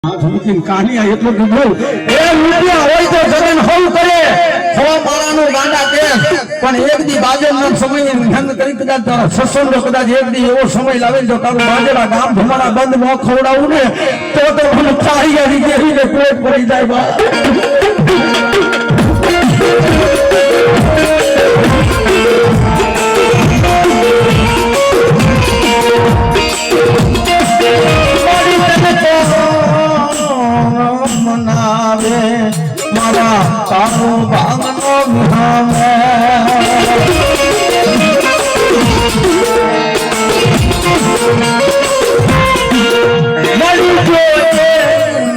કહાનિયા એટલું કીધું એ રૂપિયા હોય તો જગન હવ કરે સો માળાનો ગાંડા કેસ પણ એક દી બાજેના સમય ધ્યાન કરી કદાચ તારા સત્સંગ કદાચ એક દી એવો સમય લાવે જો તારું બાજેના ગામ ધમાડા બંધ ન ખવડાવું ને તો મને ચાહિયારી જેવીને પેટ પડી જાય બા તારો ભાગનો વિહામે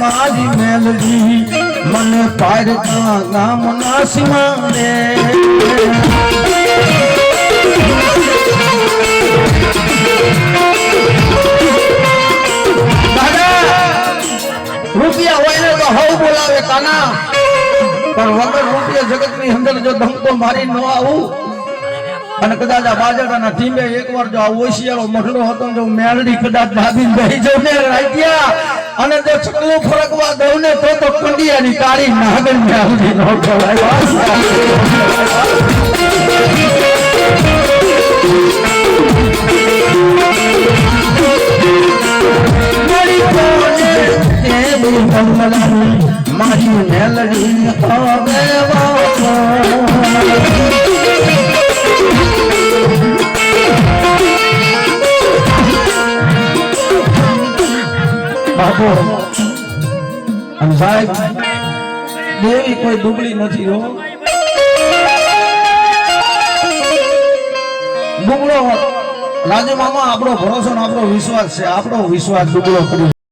મારી મેલડી મને પારકા ગામના સીમાડે રૂપિયા હોય ને તો હવ બોલાવે કાના પણ વગર રૂપિયા જગત ની અંદર જો ધમકો મારી ન આવું અને કદાચ આ બાજરાના ટીમે એકવાર જો આ ઓશિયાળો મઢડો હતો જો મેલડી કદાચ ભાગી ગઈ જો ને રાખ્યા અને જો ચકલું ફરકવા દઉં ને તો કંડિયાની કાળી નાગર મેલડી નો કહેવાય મારી મેલડી હવે બાપુ અને સાહેબ દેવી કોઈ દુબળી નથી હો દુબળો રાજુ મામા આપણો ભરોસો આપણો વિશ્વાસ છે આપણો વિશ્વાસ દુબળો કરી